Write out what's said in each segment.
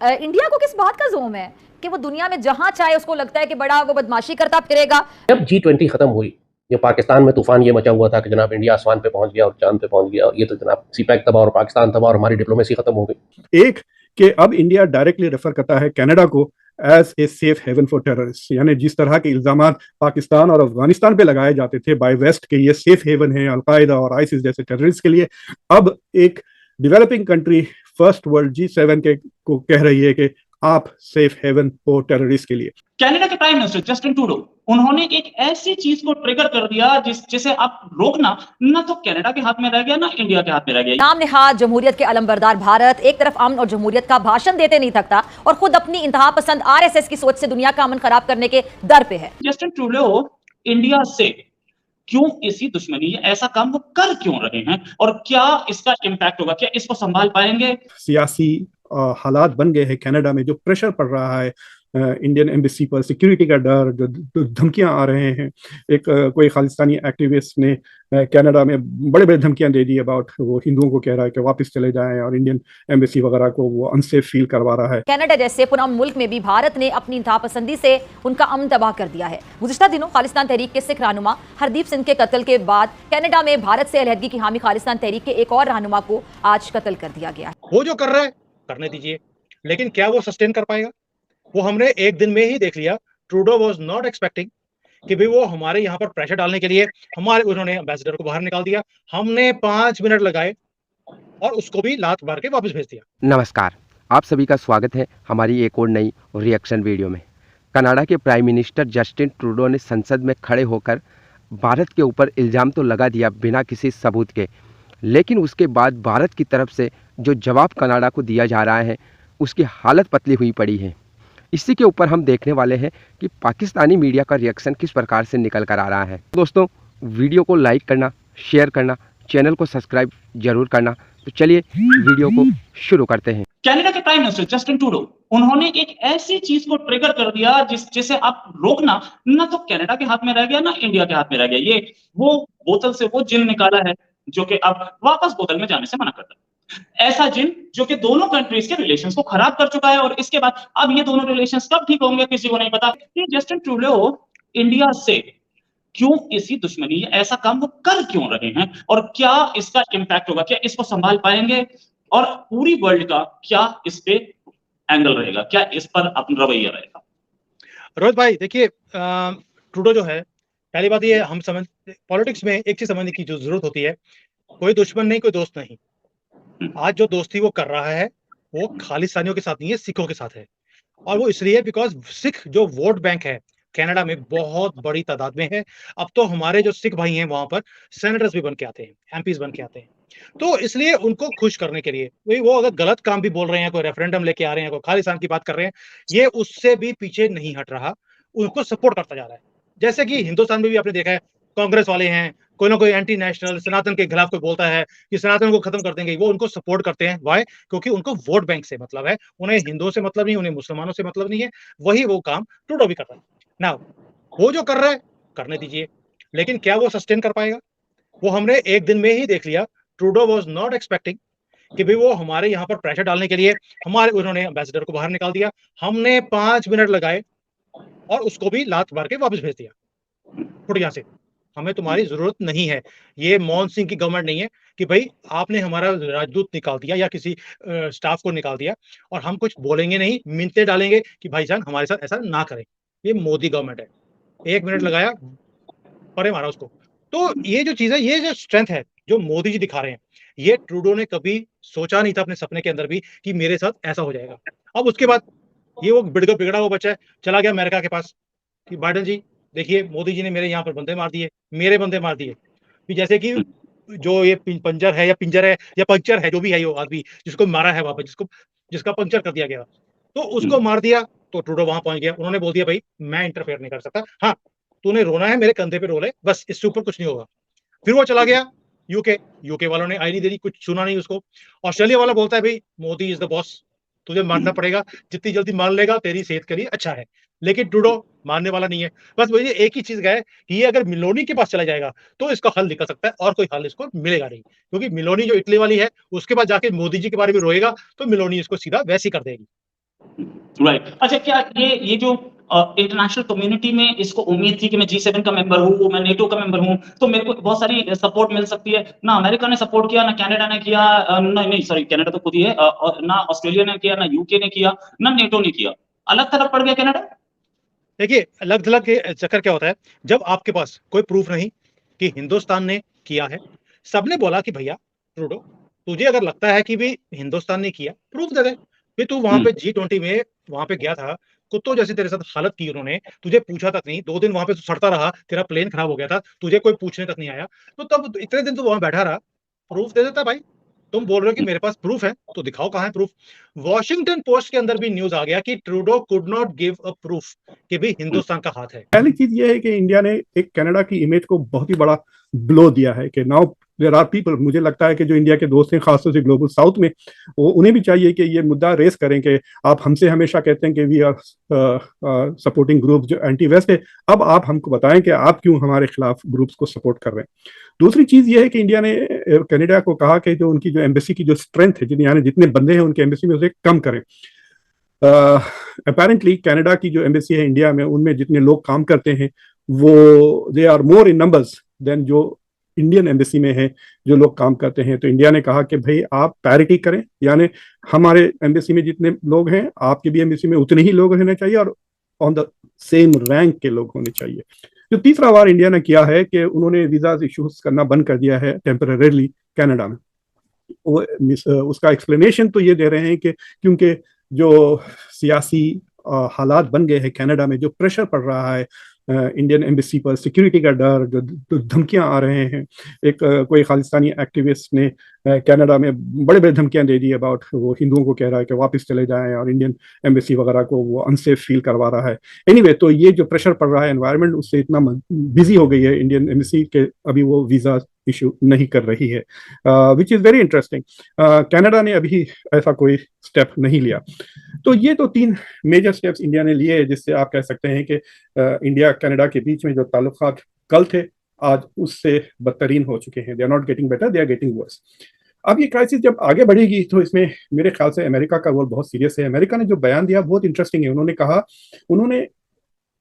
India को किस बात का जोम है कि वो दुनिया में जहां चाहे उसको लगता है कि बड़ा वो बदमाशी करता फिरेगा। जब G20 खत्म हुई, ये पाकिस्तान में तूफान ये मचा हुआ था कि जनाब इंडिया आसमान पे पहुंच गया और चांद पे पहुंच गया, और ये तो जनाब सीपैक तबाह और पाकिस्तान तबाह और हमारी डिप्लोमेसी खत्म हो गई। एक कि अब इंडिया डायरेक्टली रेफर करता है कनाडा को as a safe haven for terrorist, यानी जिस तरह के इल्जाम पाकिस्तान और अफगानिस्तान पे लगाए जाते थे बाय वेस्ट के ये सेफ हेवन है अलकायदा और आईसिस जैसे टेररिस्ट के लिए, अब एक developing country first world G7 के को कह रही है कि आप सेफ हेवन हो टेररिस्ट के लिए। कनाडा के प्राइम मिनिस्टर जस्टिन ट्रूडो, उन्होंने एक ऐसी चीज को ट्रिगर कर दिया जिसे आप रोकना ना तो कनाडा के हाथ में रह गया ना इंडिया के हाथ में रह गया। नाम नेहाद जमहूरियत के अलमबरदार भारत एक तरफ अमन और जमहूरियत का भाषण देते नहीं थकता और खुद अपनी इंतहा पसंद आरएसएस की सोच से दुनिया का अमन खराब करने के दर पे है। जस्टिन ट्रूडो इंडिया से क्यों इसी दुश्मनी, ऐसा काम वो कर क्यों रहे हैं और क्या इसका इम्पैक्ट होगा, क्या इसको संभाल पाएंगे? सियासी हालात बन गए हैं कनाडा में, जो प्रेशर पड़ रहा है इंडियन एम्बेसी पर, सिक्योरिटी का डर, जो धमकियां आ रहे हैं। एक कोई खालिस्तानी एक्टिविस्ट ने कनाडा में बड़े बड़े धमकियां दे दी अबाउट, वो हिंदुओं को कह रहा है कि वापस चले जाएं और इंडियन एम्बेसी वगैरह को वो अनसेफ फील करवा रहा है। कनाडा जैसे पुरअमन मुल्क में भी भारत ने अपनी इंतहापसंदी से उनका अमन तबाह कर दिया है। गुज़िश्ता दिनों खालिस्तान तहरीक के सिख रहनुमा हरदीप सिंह के कत्ल के बाद कनाडा में भारत से अलहदगी की हामी खालिस्तान तहरीक के एक और रहनुमा को आज कत्ल कर दिया गया है। वो जो कर रहा है करने दीजिए, लेकिन क्या वो सस्टेन कर पाएगा? वो हमने एक दिन में ही देख लिया। ट्रूडो वाज नॉट एक्सपेक्टिंग कि भाई वो हमारे यहाँ पर प्रेशर डालने के लिए उन्होंने एम्बेसडर को बाहर निकाल दिया। हमने 5 मिनट लगाए और उसको भी लात मार के वापस भेज दिया। नमस्कार, आप सभी का स्वागत है हमारी एक और नई रिएक्शन वीडियो में। कनाडा के प्राइम मिनिस्टर जस्टिन ट्रूडो ने संसद में खड़े होकर भारत के ऊपर इल्ज़ाम तो लगा दिया बिना किसी सबूत के, लेकिन उसके बाद भारत की तरफ से जो जवाब कनाडा को दिया जा रहा है उसकी हालत पतली हुई पड़ी है। इसी के ऊपर हम देखने वाले हैं कि पाकिस्तानी मीडिया का रिएक्शन किस प्रकार से निकल कर आ रहा है। दोस्तों, वीडियो को लाइक करना, शेयर करना, चैनल को सब्सक्राइब जरूर करना। तो चलिए वीडियो को शुरू करते हैं। कनाडा के प्राइम मिनिस्टर जस्टिन ट्रूडो, उन्होंने एक ऐसी चीज को ट्रिगर कर दिया जिसे आप रोकना ना तो कनाडा के हाथ में रह गया ना इंडिया के हाथ में रह गया। ये वो बोतल से वो जिन निकाला है जो कि अब वापस बोतल में जाने से मना करता है। ऐसा जिन जो कि दोनों कंट्रीज के रिलेशंस को खराब कर चुका है और इसके बाद अब ये दोनों रिलेशंस कब ठीक होंगे किसी को नहीं पता। कि जस्टिन ट्रूडो इंडिया से क्यों इसी दुश्मनी, ऐसा काम वो कर क्यों रहे हैं और क्या इसका इम्पैक्ट होगा, क्या इसको संभाल पाएंगे और पूरी वर्ल्ड का क्या इस पे एंगल रहेगा, क्या इस पर अपना रवैया रहेगा? रोहित भाई देखिए, ट्रूडो जो है, पहली बात ये हम समझ पॉलिटिक्स में एक चीज समझने की जो जरूरत होती है, कोई दुश्मन नहीं, कोई दोस्त नहीं। आज जो दोस्ती वो कर रहा है वो खालिस्तानियों के साथ नहीं है, सिखों के साथ है। और वो इसलिए बिकॉज सिख जो वोट बैंक है कनाडा में बहुत बड़ी तादाद में है। अब तो हमारे जो सिख भाई हैं वहां पर सेनेटर्स भी बन के आते हैं, एमपीज बन के आते हैं। तो इसलिए उनको खुश करने के लिए वो अगर गलत काम भी बोल रहे हैं, कोई रेफरेंडम लेके आ रहे हैं, कोई खालिस्तान की बात कर रहे हैं, ये उससे भी पीछे नहीं हट रहा, उनको सपोर्ट करता जा रहा है। जैसे कि हिंदुस्तान में भी आपने देखा है, कांग्रेस वाले हैं, कोई ना कोई एंटी नेशनल सनातन के खिलाफ कोई बोलता है कि सनातन को खत्म कर देंगे, वो उनको सपोर्ट करते हैं। वाई? क्योंकि उनको वोट बैंक से मतलब है, उन्हें हिंदुओं से मतलब नहीं, उन्हें मुसलमानों से मतलब नहीं है। वही वो काम ट्रूडो भी कर रहा है ना। वो जो कर रहा है करने दीजिए, लेकिन क्या वो सस्टेन कर पाएगा? वो हमने एक दिन में ही देख लिया। ट्रूडो वाज नॉट एक्सपेक्टिंग कि भाई वो हमारे यहाँ पर प्रेशर डालने के लिए उन्होंने एम्बेसडर को बाहर निकाल दिया। हमने 5 मिनट लगाए और उसको भी लात मार के वापस भेज दिया। फुट यहाँ से, हमें तुम्हारी जरूरत नहीं है। ये मनमोहन सिंह की गवर्नमेंट नहीं है कि भाई आपने हमारा राजदूत निकाल दिया या किसी स्टाफ को निकाल दिया और हम कुछ बोलेंगे नहीं, मिन्नतें डालेंगे कि भाईजान हमारे साथ ऐसा ना करें। ये मोदी गवर्नमेंट है। 1 मिनट लगाया, परे मारा उसको। तो ये जो चीज है, ये जो स्ट्रेंथ है जो मोदी जी दिखा रहे हैं, ये ट्रूडो ने कभी सोचा नहीं था अपने सपने के अंदर भी कि मेरे साथ ऐसा हो जाएगा। अब उसके बाद ये वो बिगड़ा हुआ बच्चा है, चला गया अमेरिका के पास कि बाइडेन जी देखिए, मोदी जी ने मेरे यहाँ पर बंदे मार दिए, मेरे बंदे मार दिए। कि जैसे कि जो ये पंजर है या पिंजर है या पंक्चर है, जो भी है वो आदमी जिसको मारा है वहां पर, जिसका पंक्चर कर दिया गया, तो उसको मार दिया। तो ट्रूडो वहां पहुंच गया, उन्होंने बोल दिया भाई मैं इंटरफेयर नहीं कर सकता, हाँ तूने रोना है मेरे कंधे पे रो ले, बस इससे ऊपर कुछ नहीं होगा। फिर वो चला गया यूके वालों ने आई नहीं दे दी, कुछ सुना नहीं उसको। ऑस्ट्रेलिया वाला बोलता है भाई मोदी इज द बॉस, तुझे मारना पड़ेगा, जितनी जल्दी मार लेगा तेरी सेहत के लिए अच्छा है। लेकिन ट्रूडो मारने वाला नहीं है। बस मुझे एक ही चीज है कि ये अगर मिलोनी के पास चला जाएगा तो इसका हल निकल सकता है, और कोई हल इसको मिलेगा नहीं। क्योंकि मिलोनी जो इटली वाली है, उसके बाद जाके मोदी जी के बारे में रोएगा तो मिलोनी इसको सीधा वैसे ही कर देगी। राइट। अच्छा, क्या ये जो इंटरनेशनल कम्युनिटी में इसको उम्मीद थी कि मैं G7 का मेंबर हूँ, मैं नेटो का मेंबर हूँ, तो मेरे को बहुत सारी सपोर्ट मिल सकती है। ना अमेरिका ने सपोर्ट किया, ना कनाडा ने किया, नहीं सॉरी, कनाडा तो खुद ही है, और ना ऑस्ट्रेलिया ने किया, ना यूके ने किया, ना नेटो ने किया। अलग थलग पड़ गया कनाडा। देखिए, अलग-थलग के चक्कर क्या होता है, जब आपके पास कोई प्रूफ नहीं कि हिंदुस्तान ने किया है, सबने बोला कि भैया ट्रूडो, तुझे अगर लगता है कि भी हिंदुस्तान ने किया, प्रूफ दे दे। फिर तू वहाँ पे G20 में वहाँ पे गया था, कुत्तों जैसी तेरे साथ हालत की उन्होंने, तुझे पूछा तक नहीं, 2 दिन वहाँ पे तू सड़ता रहा, तेरा प्लेन खराब हो गया था, तुझे कोई पूछने तक नहीं आया। तो तब इतने दिन तू वहाँ बैठा रहा, प्रूफ दे देता भाई। तुम बोल रहे हो कि मेरे पास प्रूफ है, तो दिखाओ कहाँ है प्रूफ। वॉशिंगटन पोस्ट के अंदर भी न्यूज़ आ गया कि Trudeau could not give a proof कि भी हिंदुस्तान का हाथ है। पहली चीज ये है कि इंडिया ने एक कनाडा की इमेज को बहुत ही बड़ा ब्लो दिया है कि नाउ देयर आर पीपल, मुझे लगता है कि जो इंडिया के दोस्त हैं खासतौर से ग्लोबल साउथ में, वो उन्हें भी चाहिए कि ये मुद्दा रेस करें कि आप हमसे हमेशा कहते हैं कि वी आर सपोर्टिंग ग्रुप जो एंटी वेस्ट है, अब आप हमको बताएं कि आप क्यों हमारे खिलाफ ग्रुप्स को सपोर्ट कर रहे हैं। दूसरी चीज ये है कि इंडिया ने कनाडा को कहा कि जो उनकी जो एम्बेसी की जो स्ट्रेंथ है, यानी जितने बंदे हैं उनके एम्बेसी में, उसे कम करें। अपेरेंटली कनाडा की जो एम्बेसी है इंडिया में, उनमें जितने लोग काम करते हैं वो they are more in numbers than जो इंडियन एम्बेसी में है जो लोग काम करते हैं। तो इंडिया ने कहा कि भाई आप पैरिटी करें, यानी हमारे एम्बेसी में जितने लोग हैं आपके भी एम्बेसी में उतने ही लोग होने चाहिए और ऑन द सेम रैंक के लोग होने चाहिए। जो तीसरा बार इंडिया ने किया है कि उन्होंने वीजा इश्यूज करना बंद कर दिया है टेम्परेरीली कनाडा में। वो उसका एक्सप्लेनेशन तो ये दे रहे हैं कि क्योंकि जो सियासी हालात बन गए हैं कनाडा में, जो प्रेशर पड़ रहा है इंडियन एम्बेसी पर, सिक्योरिटी का डर, जो धमकियां आ रहे हैं। एक कोई खालिस्तानी एक्टिविस्ट ने कनाडा में बड़े बड़े धमकियां दे दी अबाउट, वो हिंदुओं को कह रहा है कि वापस चले जाएं और इंडियन एम्बेसी वगैरह को वो अनसेफ फील करवा रहा है। एनीवे, तो ये जो प्रेशर पड़ रहा है एनवायरनमेंट, उससे इतना बिजी हो गई है इंडियन एम्बेसी के अभी वो वीजा इशू नहीं कर रही है, which is very interesting. Canada ने अभी ऐसा कोई स्टेप नहीं लिया। तो ये तो 3 मेजर स्टेप्स इंडिया ने लिए जिससे आप कह सकते हैं कि इंडिया कनाडा के बीच में जो ताल्लुकात कल थे आज उससे बदतरीन हो चुके हैं। They are not getting better, they are getting worse. अब ये क्राइसिस जब आगे बढ़ेगी तो इसमें मेरे ख्याल से अमेरिका का रोल बहुत सीरियस है। अमेरिका ने जो बयान दिया बहुत इंटरेस्टिंग है। उन्होंने कहा, उन्होंने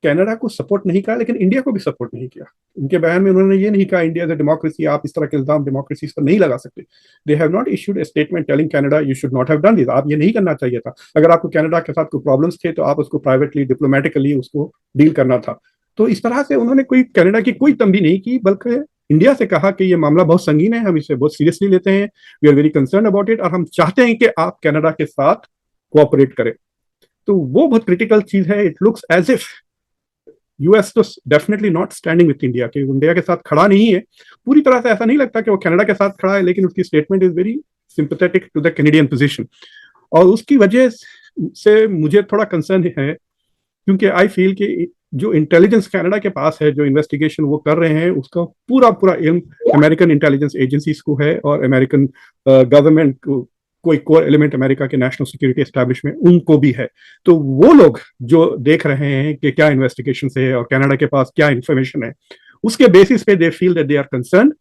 कनाडा को सपोर्ट नहीं किया लेकिन इंडिया को भी सपोर्ट नहीं किया। उनके बयान में उन्होंने ये नहीं कहा इंडिया इज अ डेमोक्रेसी, आप इस तरह के इल्जाम डेमोक्रेसी पर नहीं लगा सकते। They have not issued A statement telling Canada you should not have done this, आप ये नहीं करना चाहिए था। अगर आपको कनाडा के साथ कोई प्रॉब्लम्स थे तो आप उसको प्राइवेटली डिप्लोमेटिकली उसको डील करना था। तो इस तरह से उन्होंने कोई कनाडा की कोई तंबी नहीं की, बल्कि इंडिया से कहा कि ये मामला बहुत संगीन है, हम इसे बहुत सीरियसली लेते हैं, we are very concern about it, और हम चाहते हैं कि आप कनाडा के साथ कोऑपरेट करें। तो वो बहुत क्रिटिकल चीज है। It looks as if US तो definitely not standing with India, कि इंडिया के साथ खड़ा नहीं है पूरी तरह से। ऐसा नहीं लगता कि वो कनाडा के साथ खड़ा है, लेकिन उसकी statement is very sympathetic to the Canadian position. और उसकी वजह से मुझे थोड़ा कंसर्न है, क्योंकि आई फील कि जो इंटेलिजेंस कनाडा के पास है, जो इन्वेस्टिगेशन वो कर रहे हैं, उसका पूरा पूरा इल्म अमेरिकन इंटेलिजेंस एजेंसीज को है और अमेरिकन गवर्नमेंट को, कोई कोर एलिमेंट अमेरिका के नेशनल सिक्योरिटी एस्टैब्लिशमेंट उनको भी है। तो वो लोग जो देख रहे हैं कि क्या इन्वेस्टिगेशन है और कनाडा के पास क्या इंफॉर्मेशन है, उसके बेसिस पे they feel that they are concern,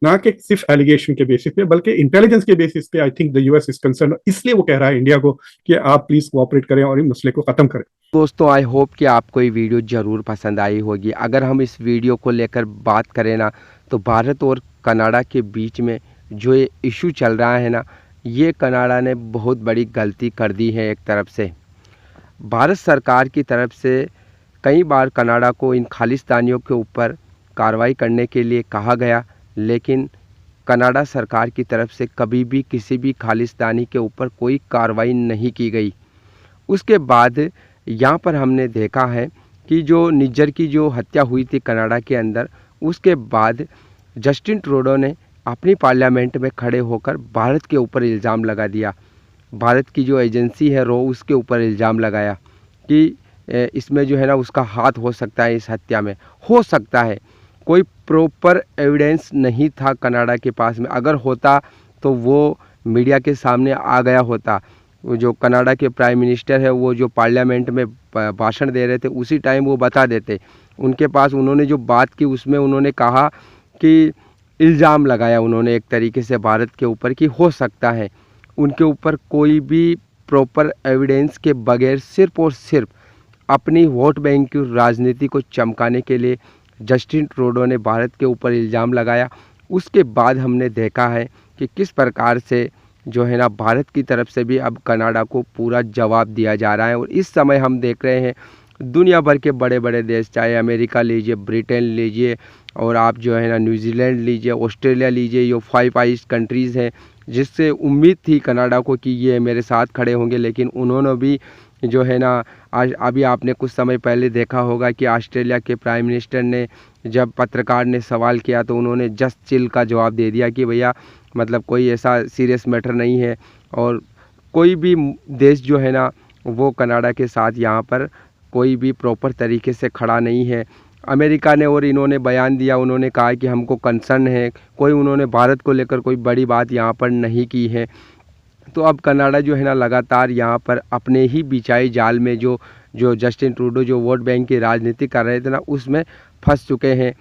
ना कि सिर्फ एलिगेशन के बेसिस पे बल्कि इंटेलिजेंस के बेसिस पे। I think the US is concern, इसलिए वो कह रहा है इंडिया को कि आप प्लीज कोऑपरेट करें और इस मसले को खत्म करें। दोस्तों, आई होप कि आपको ये वीडियो ज़रूर पसंद आई होगी। अगर हम इस वीडियो को लेकर बात करें ना, तो भारत और कनाडा के बीच में जो ये इशू चल रहा है ना, ये कनाडा ने बहुत बड़ी गलती कर दी है। एक तरफ से भारत सरकार की तरफ से कई बार कनाडा को इन खालिस्तानियों के ऊपर कार्रवाई करने के लिए कहा गया, लेकिन कनाडा सरकार की तरफ से कभी भी किसी भी खालिस्तानी के ऊपर कोई कार्रवाई नहीं की गई। उसके बाद यहाँ पर हमने देखा है कि जो निज्जर की जो हत्या हुई थी कनाडा के अंदर, उसके बाद जस्टिन ट्रूडो ने अपनी पार्लियामेंट में खड़े होकर भारत के ऊपर इल्ज़ाम लगा दिया। भारत की जो एजेंसी है रो, उसके ऊपर इल्ज़ाम लगाया कि इसमें जो है ना उसका हाथ हो सकता है, इस हत्या में हो सकता है। कोई प्रॉपर एविडेंस नहीं था कनाडा के पास में, अगर होता तो वो मीडिया के सामने आ गया होता। वो जो कनाडा के प्राइम मिनिस्टर है, वो जो पार्लियामेंट में भाषण दे रहे थे, उसी टाइम वो बता देते। उनके पास उन्होंने जो बात की उसमें उन्होंने कहा कि इल्ज़ाम लगाया उन्होंने एक तरीके से भारत के ऊपर कि हो सकता है। उनके ऊपर कोई भी प्रॉपर एविडेंस के बगैर सिर्फ और सिर्फ अपनी वोट बैंक की राजनीति को चमकाने के लिए जस्टिन ट्रूडो ने भारत के ऊपर इल्ज़ाम लगाया। उसके बाद हमने देखा है कि किस प्रकार से जो है ना भारत की तरफ से भी अब कनाडा को पूरा जवाब दिया जा रहा है। और इस समय हम देख रहे हैं दुनिया भर के बड़े बड़े देश, चाहे अमेरिका लीजिए, ब्रिटेन लीजिए, और आप जो है ना न्यूजीलैंड लीजिए, ऑस्ट्रेलिया लीजिए, ये 5 आइस कंट्रीज़ हैं जिससे उम्मीद थी कनाडा को कि ये मेरे साथ खड़े होंगे, लेकिन उन्होंने भी जो है ना आज अभी आपने कुछ समय पहले देखा होगा कि ऑस्ट्रेलिया के प्राइम मिनिस्टर ने जब पत्रकार ने सवाल किया तो उन्होंने जस्ट चिल का जवाब दे दिया कि भैया मतलब कोई ऐसा सीरियस मैटर नहीं है, और कोई भी देश जो है ना वो कनाडा के साथ यहाँ पर कोई भी प्रॉपर तरीके से खड़ा नहीं है। अमेरिका ने और इन्होंने बयान दिया, उन्होंने कहा कि हमको कंसर्न है, कोई उन्होंने भारत को लेकर कोई बड़ी बात यहाँ पर नहीं की है। तो अब कनाडा जो है ना लगातार यहाँ पर अपने ही बिछाए जाल में जो जस्टिन ट्रूडो जो वोट बैंक की राजनीति कर रहे थे ना उसमें फंस चुके हैं।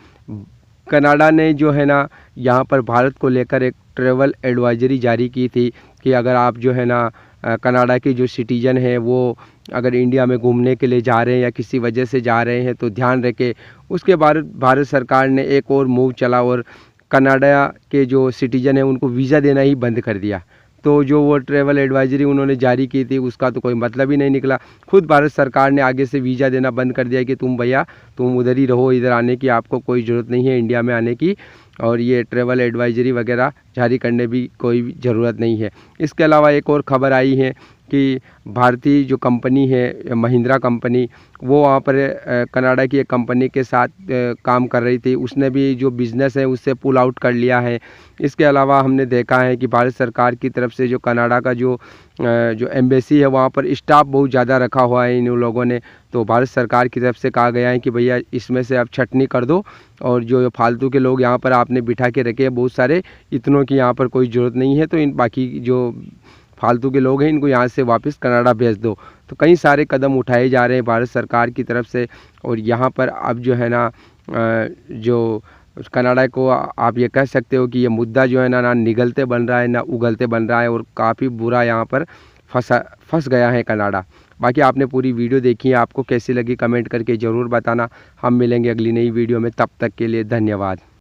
कनाडा ने जो है ना यहाँ पर भारत को लेकर एक ट्रैवल एडवाइजरी जारी की थी कि अगर आप जो है ना कनाडा के जो सिटीजन हैं वो अगर इंडिया में घूमने के लिए जा रहे हैं या किसी वजह से जा रहे हैं तो ध्यान रखें। उसके बाद भारत सरकार ने एक और मूव चला और कनाडा के जो सिटीजन हैं उनको वीज़ा देना ही बंद कर दिया। तो जो वो ट्रैवल एडवाइजरी उन्होंने जारी की थी उसका तो कोई मतलब ही नहीं निकला। खुद भारत सरकार ने आगे से वीज़ा देना बंद कर दिया कि तुम भैया तुम उधर ही रहो, इधर आने की आपको कोई ज़रूरत नहीं है, इंडिया में आने की, और ये ट्रैवल एडवाइजरी वगैरह जारी करने भी कोई ज़रूरत नहीं है। इसके अलावा एक और ख़बर आई है कि भारतीय जो कंपनी है महिंद्रा कंपनी, वो वहाँ पर कनाडा की एक कंपनी के साथ काम कर रही थी, उसने भी जो बिज़नेस है उससे पुल आउट कर लिया है। इसके अलावा हमने देखा है कि भारत सरकार की तरफ से जो कनाडा का जो एम्बेसी है वहाँ पर स्टाफ बहुत ज़्यादा रखा हुआ है इन लोगों ने। तो भारत सरकार की तरफ से कहा गया है कि भैया इसमें से आप छटनी कर दो, और जो फालतू के लोग यहाँ पर आपने बिठा के रखे हैं बहुत सारे, इतनों की यहाँ पर कोई ज़रूरत नहीं है, तो इन बाकी जो फालतू के लोग हैं इनको यहाँ से वापस कनाडा भेज दो। तो कई सारे कदम उठाए जा रहे हैं भारत सरकार की तरफ से, और यहाँ पर अब जो है ना जो कनाडा को आप ये कह सकते हो कि ये मुद्दा जो है ना निगलते बन रहा है ना उगलते बन रहा है, और काफ़ी बुरा यहाँ पर फंस गया है कनाडा। बाकी आपने पूरी वीडियो देखी है, आपको कैसी लगी कमेंट करके ज़रूर बताना। हम मिलेंगे अगली नई वीडियो में, तब तक के लिए धन्यवाद।